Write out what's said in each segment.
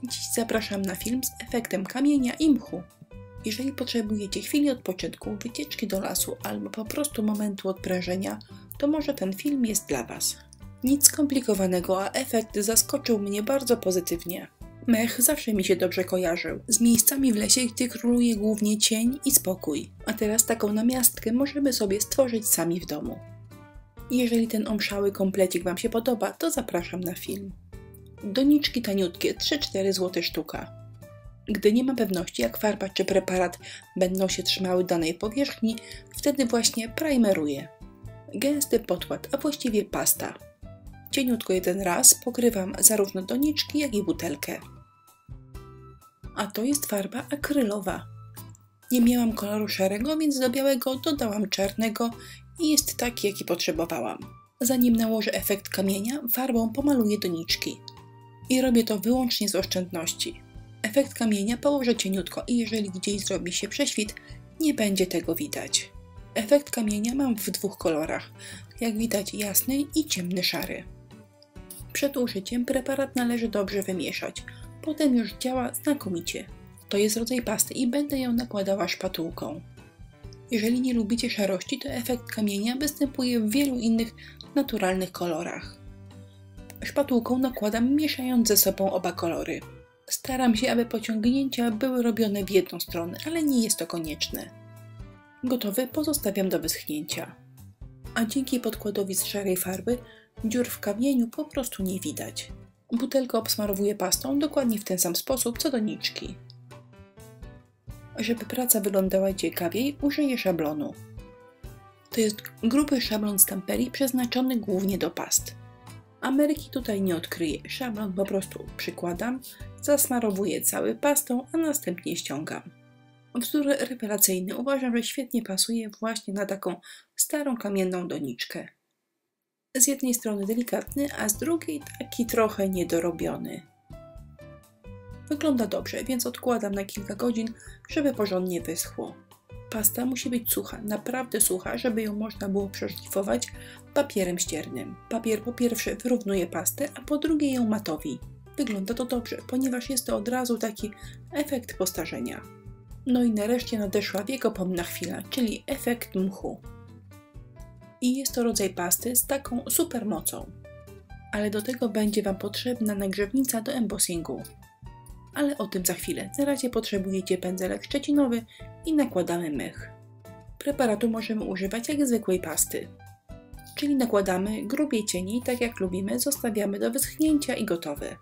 Dziś zapraszam na film z efektem kamienia i mchu. Jeżeli potrzebujecie chwili odpoczynku, wycieczki do lasu albo po prostu momentu odprężenia, to może ten film jest dla Was. Nic skomplikowanego, a efekt zaskoczył mnie bardzo pozytywnie. Mech zawsze mi się dobrze kojarzył, z miejscami w lesie, gdzie króluje głównie cień i spokój. A teraz taką namiastkę możemy sobie stworzyć sami w domu. Jeżeli ten omszały komplecik Wam się podoba, to zapraszam na film. Doniczki taniutkie, 3-4 zł sztuka. Gdy nie ma pewności, jak farba czy preparat będą się trzymały danej powierzchni, wtedy właśnie primeruję. Gęsty podkład, a właściwie pasta. Cieniutko jeden raz pokrywam zarówno doniczki, jak i butelkę. A to jest farba akrylowa. Nie miałam koloru szarego, więc do białego dodałam czarnego i jest taki, jaki potrzebowałam. Zanim nałożę efekt kamienia, farbą pomaluję doniczki. I robię to wyłącznie z oszczędności. Efekt kamienia położę cieniutko i jeżeli gdzieś zrobi się prześwit, nie będzie tego widać. Efekt kamienia mam w dwóch kolorach, jak widać jasny i ciemny szary. Przed użyciem preparat należy dobrze wymieszać, potem już działa znakomicie. To jest rodzaj pasty i będę ją nakładała szpatułką. Jeżeli nie lubicie szarości, to efekt kamienia występuje w wielu innych naturalnych kolorach. Szpatułką nakładam, mieszając ze sobą oba kolory. Staram się, aby pociągnięcia były robione w jedną stronę, ale nie jest to konieczne. Gotowy pozostawiam do wyschnięcia. A dzięki podkładowi z szarej farby dziur w kamieniu po prostu nie widać. Butelkę obsmarowuję pastą dokładnie w ten sam sposób co doniczki. Żeby praca wyglądała ciekawiej, użyję szablonu. To jest gruby szablon z Tamperii przeznaczony głównie do past. Ameryki tutaj nie odkryję, szablon po prostu przykładam, zasmarowuję cały pastą, a następnie ściągam. Wzór rewelacyjny, uważam, że świetnie pasuje właśnie na taką starą kamienną doniczkę. Z jednej strony delikatny, a z drugiej taki trochę niedorobiony. Wygląda dobrze, więc odkładam na kilka godzin, żeby porządnie wyschło. Pasta musi być sucha, naprawdę sucha, żeby ją można było przeszlifować papierem ściernym. Papier po pierwsze wyrównuje pastę, a po drugie ją matowi. Wygląda to dobrze, ponieważ jest to od razu taki efekt postarzenia. No i nareszcie nadeszła wiekopomna chwila, czyli efekt mchu. I jest to rodzaj pasty z taką super mocą. Ale do tego będzie Wam potrzebna nagrzewnica do embossingu. Ale o tym za chwilę. Na razie potrzebujecie pędzelek szczecinowy i nakładamy mech. Preparatu możemy używać jak zwykłej pasty. Czyli nakładamy grubiej cieni, tak jak lubimy, zostawiamy do wyschnięcia i gotowe.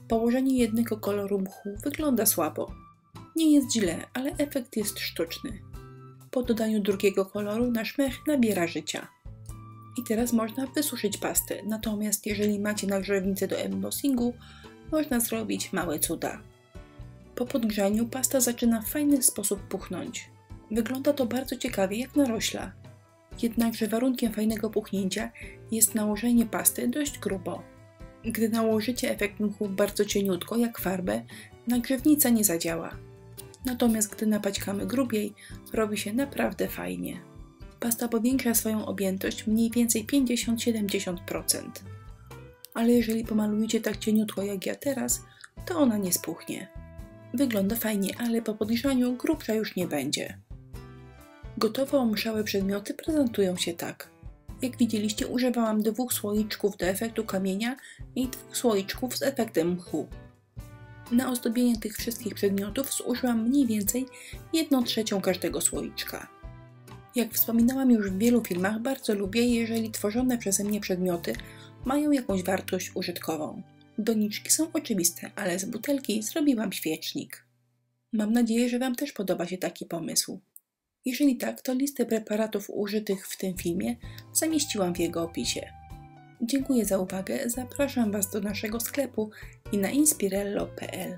Położenie jednego koloru mchu wygląda słabo. Nie jest źle, ale efekt jest sztuczny. Po dodaniu drugiego koloru nasz mech nabiera życia. I teraz można wysuszyć pastę, natomiast jeżeli macie nagrzewnicę do embossingu, można zrobić małe cuda. Po podgrzaniu pasta zaczyna w fajny sposób puchnąć. Wygląda to bardzo ciekawie jak narośla. Jednakże warunkiem fajnego puchnięcia jest nałożenie pasty dość grubo. Gdy nałożycie efekt mchu bardzo cieniutko jak farbę, nagrzewnica nie zadziała. Natomiast gdy napaćkamy grubiej, robi się naprawdę fajnie. Pasta powiększa swoją objętość mniej więcej 50-70%. Ale jeżeli pomalujecie tak cieniutko jak ja teraz, to ona nie spuchnie. Wygląda fajnie, ale po podgrzaniu grubsza już nie będzie. Gotowo omszałe przedmioty prezentują się tak. Jak widzieliście, używałam 2 słoiczków do efektu kamienia i 2 słoiczków z efektem mchu. Na ozdobienie tych wszystkich przedmiotów zużyłam mniej więcej 1/3 każdego słoiczka. Jak wspominałam już w wielu filmach, bardzo lubię, jeżeli tworzone przeze mnie przedmioty mają jakąś wartość użytkową. Doniczki są oczywiste, ale z butelki zrobiłam świecznik. Mam nadzieję, że Wam też podoba się taki pomysł. Jeżeli tak, to listę preparatów użytych w tym filmie zamieściłam w jego opisie. Dziękuję za uwagę, zapraszam Was do naszego sklepu i na inspirello.pl.